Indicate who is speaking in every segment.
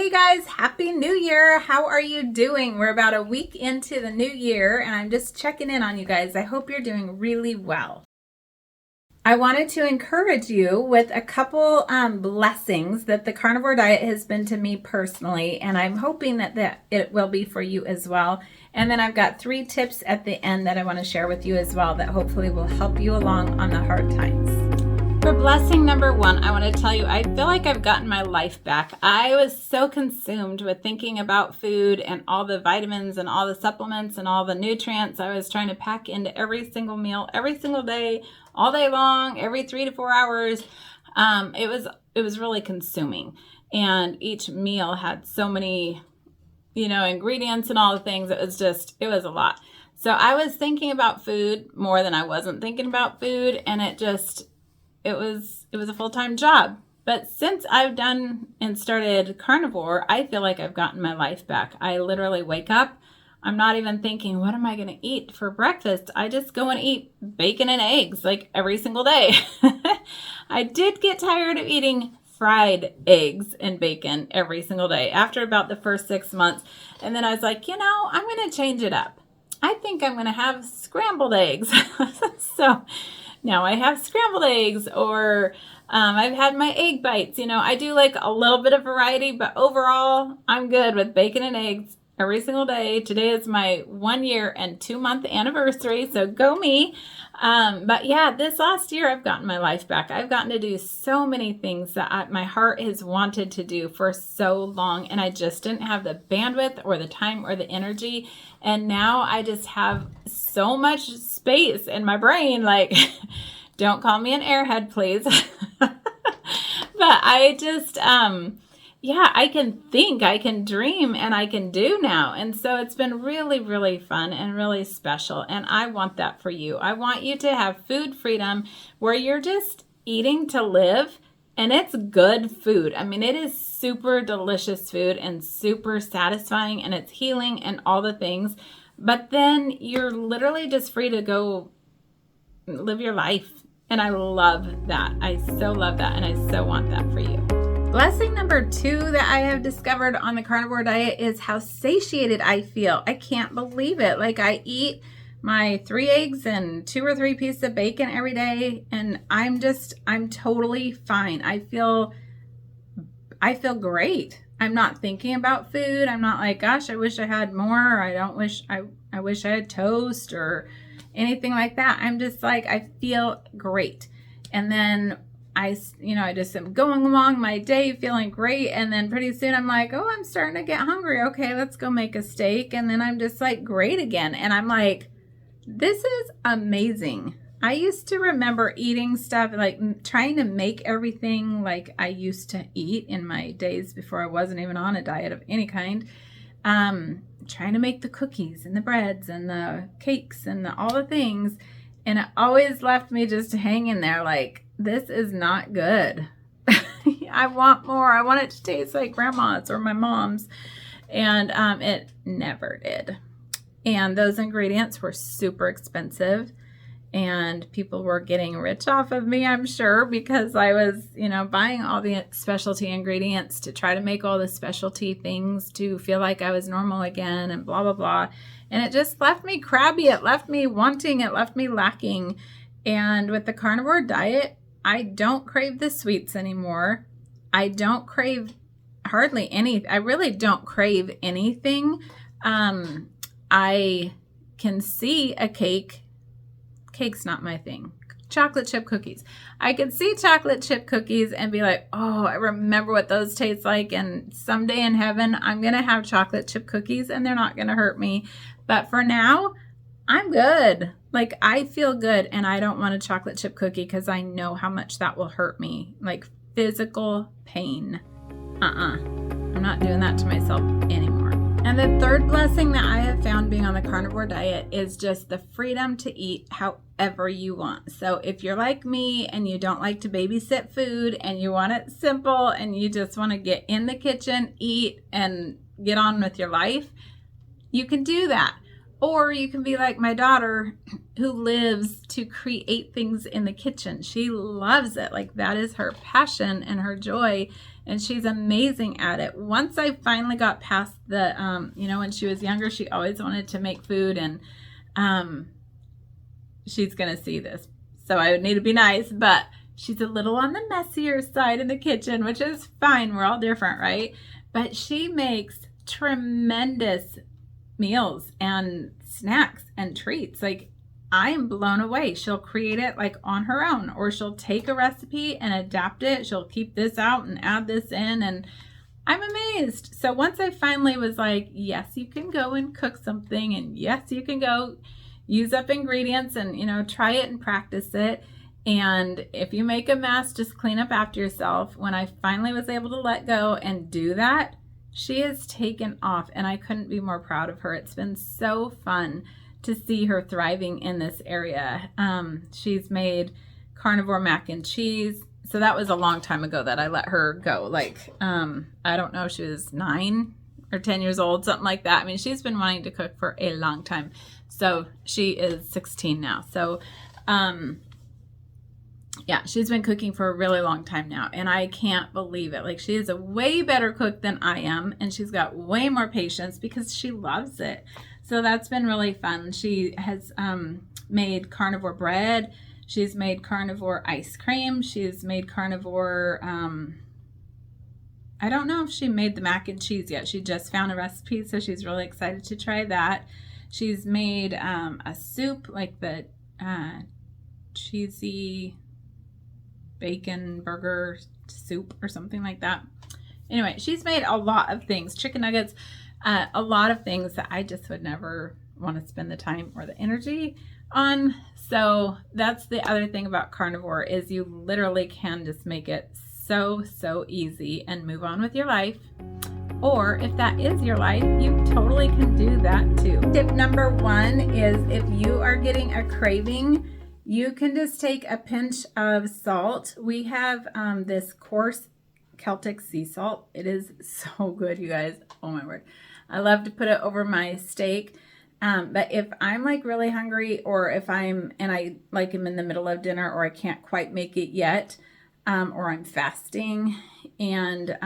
Speaker 1: Hey guys, Happy New Year. How are you doing? We're about a week into the new year and I'm just checking in on you guys. I hope you're doing really well. I wanted to encourage you with a couple blessings that the carnivore diet has been to me personally, and I'm hoping that it will be for you as well. And then I've got 3 tips at the end that I want to share with you as well that hopefully will help you along on the hard times. For blessing number 1, I want to tell you, I feel like I've gotten my life back. I was so consumed with thinking about food and all the vitamins and all the supplements and all the nutrients I was trying to pack into every single meal, every single day, all day long, every 3 to 4 hours. It was really consuming. And each meal had so many, ingredients and all the things. It was a lot. So I was thinking about food more than I wasn't thinking about food. And it was a full-time job. But since I've done and started carnivore, I feel like I've gotten my life back. I literally wake up. I'm not even thinking, what am I going to eat for breakfast? I just go and eat bacon and eggs like every single day. I did get tired of eating fried eggs and bacon every single day after about the first 6 months. And then I was like, I'm going to change it up. I think I'm going to have scrambled eggs. So now I have scrambled eggs, or I've had my egg bites. I do like a little bit of variety, but overall, I'm good with bacon and eggs every single day. Today is my 1 year and 2 month anniversary, so go me. But yeah, this last year, I've gotten my life back. I've gotten to do so many things that my heart has wanted to do for so long, and I just didn't have the bandwidth or the time or the energy. And now I just have so much space in my brain. Like, don't call me an airhead, please. But I just, I can think, I can dream, and I can do now. And so it's been really, really fun and really special. And I want that for you. I want you to have food freedom where you're just eating to live, and it's good food. I mean, it is super delicious food and super satisfying, and it's healing and all the things. But then you're literally just free to go live your life. And I love that. I so love that. And I so want that for you. Blessing number 2 that I have discovered on the carnivore diet is how satiated I feel. I can't believe it. Like, I eat my 3 eggs and 2 or 3 pieces of bacon every day, and I'm totally fine. I feel great. I'm not thinking about food. I'm not like, gosh, I wish I had more. Or I wish I had toast or anything like that. I'm just like, I feel great. And then I just am going along my day feeling great. And then pretty soon I'm like, oh, I'm starting to get hungry. Okay, let's go make a steak. And then I'm just like, great again. And I'm like, this is amazing. I used to remember eating stuff, like trying to make everything like I used to eat in my days before I wasn't even on a diet of any kind. Trying to make the cookies and the breads and the cakes and all the things. And it always left me just hanging there like, this is not good. I want more. I want it to taste like grandma's or my mom's. And it never did. And those ingredients were super expensive. And people were getting rich off of me, I'm sure, because I was, buying all the specialty ingredients to try to make all the specialty things to feel like I was normal again and blah, blah, blah. And it just left me crabby. It left me wanting. It left me lacking. And with the carnivore diet, I don't crave the sweets anymore. I don't crave hardly any. I really don't crave anything. I can see a cake. Cake's not my thing. Chocolate chip cookies. I could see chocolate chip cookies and be like, oh, I remember what those taste like. And someday in heaven, I'm going to have chocolate chip cookies and they're not going to hurt me. But for now, I'm good. Like, I feel good and I don't want a chocolate chip cookie because I know how much that will hurt me. Like, physical pain. I'm not doing that to myself anymore. And the third blessing that I have found being on the carnivore diet is just the freedom to eat however you want. So if you're like me and you don't like to babysit food and you want it simple and you just want to get in the kitchen, eat, and get on with your life, you can do that. Or you can be like my daughter, who lives to create things in the kitchen. She loves it. Like, that is her passion and her joy, and she's amazing at it. Once I finally got past the, when she was younger, she always wanted to make food, and she's going to see this, so I would need to be nice, but she's a little on the messier side in the kitchen, which is fine. We're all different, right? But she makes tremendous meals and snacks and treats. Like, I'm blown away. She'll create it like on her own, or she'll take a recipe and adapt it. She'll keep this out and add this in, and I'm amazed. So once I finally was like, yes, you can go and cook something, and yes, you can go use up ingredients and, try it and practice it. And if you make a mess, just clean up after yourself. When I finally was able to let go and do that, she has taken off, and I couldn't be more proud of her. It's been so fun to see her thriving in this area. She's made carnivore mac and cheese. So that was a long time ago that I let her go. Like, I don't know, she was 9 or 10 years old, something like that. I mean, she's been wanting to cook for a long time. So she is 16 now. So, yeah, she's been cooking for a really long time now, and I can't believe it. Like, she is a way better cook than I am, and she's got way more patience because she loves it. So that's been really fun. She has made carnivore bread. She's made carnivore ice cream. She's made carnivore, I don't know if she made the mac and cheese yet. She just found a recipe, so she's really excited to try that. She's made a soup, like the cheesy bacon burger soup or something like that. Anyway, she's made a lot of things, chicken nuggets, a lot of things that I just would never want to spend the time or the energy on. So that's the other thing about carnivore, is you literally can just make it so easy and move on with your life. Or if that is your life, you totally can do that too. Tip number 1 is, if you are getting a craving, you can just take a pinch of salt. We have this coarse Celtic sea salt. It is so good, you guys. Oh my word. I love to put it over my steak. But if I'm like really hungry, or if I'm in the middle of dinner, or I can't quite make it yet, or I'm fasting, and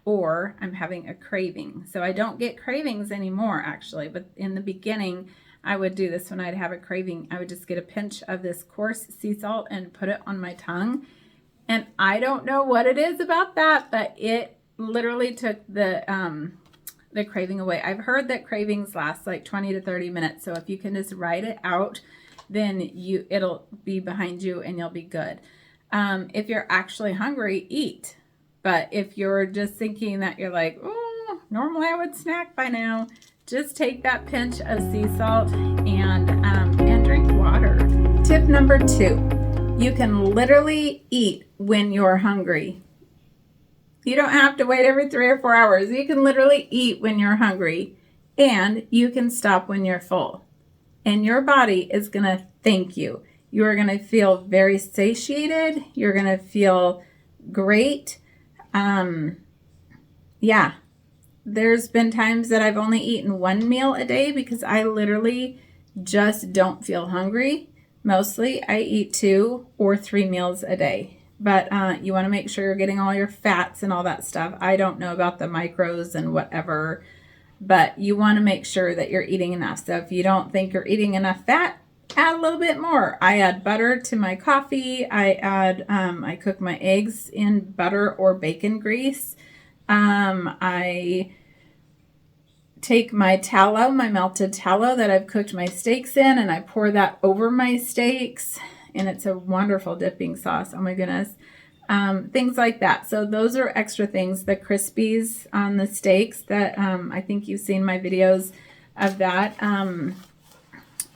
Speaker 1: or I'm having a craving. So I don't get cravings anymore, actually, but in the beginning I would do this. When I'd have a craving, I would just get a pinch of this coarse sea salt and put it on my tongue. And I don't know what it is about that, but it literally took the craving away. I've heard that cravings last like 20 to 30 minutes. So if you can just write it out, then it'll be behind you and you'll be good. If you're actually hungry, eat. But if you're just thinking that you're like, oh, normally I would snack by now, just take that pinch of sea salt and drink water. Tip number 2, you can literally eat when you're hungry. You don't have to wait every 3 or 4 hours. You can literally eat when you're hungry, and you can stop when you're full. And your body is going to thank you. You are going to feel very satiated. You're going to feel great. Yeah, there's been times that I've only eaten 1 meal a day because I literally just don't feel hungry. Mostly I eat 2 or 3 meals a day. But you want to make sure you're getting all your fats and all that stuff. I don't know about the macros and whatever, but you want to make sure that you're eating enough. So if you don't think you're eating enough fat, add a little bit more. I add butter to my coffee. I cook my eggs in butter or bacon grease. I take my tallow, my melted tallow that I've cooked my steaks in, and I pour that over my steaks, and it's a wonderful dipping sauce. Oh my goodness. Things like that. So those are extra things. The Crispies on the steaks that I think you've seen my videos of that.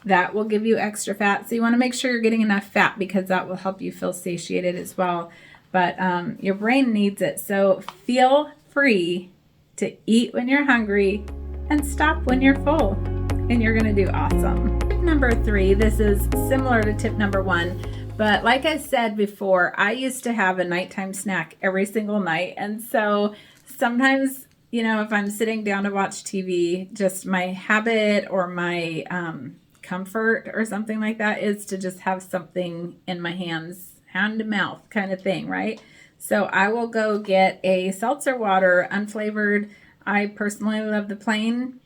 Speaker 1: That will give you extra fat. So you want to make sure you're getting enough fat, because that will help you feel satiated as well. But your brain needs it. So feel free to eat when you're hungry and stop when you're full, and you're going to do awesome. Tip number 3, this is similar to tip number 1, but like I said before, I used to have a nighttime snack every single night. And so sometimes, if I'm sitting down to watch TV, just my habit or my comfort or something like that is to just have something in my hands, hand to mouth kind of thing, right? So I will go get a seltzer water, unflavored. I personally love the plain,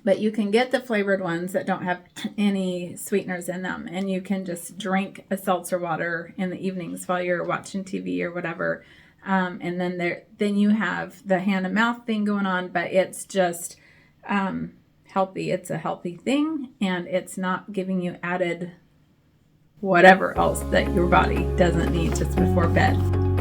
Speaker 1: but you can get the flavored ones that don't have any sweeteners in them, and you can just drink a seltzer water in the evenings while you're watching TV or whatever. And then you have the hand and mouth thing going on, but it's just healthy. It's a healthy thing, and it's not giving you added whatever else that your body doesn't need just before bed.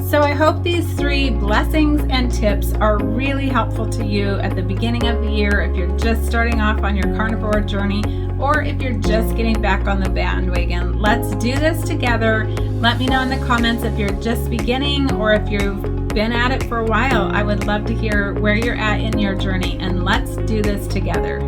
Speaker 1: So I hope these 3 blessings and tips are really helpful to you at the beginning of the year if you're just starting off on your carnivore journey, or if you're just getting back on the bandwagon. Let's do this together. Let me know in the comments if you're just beginning or if you've been at it for a while. I would love to hear where you're at in your journey, and let's do this together.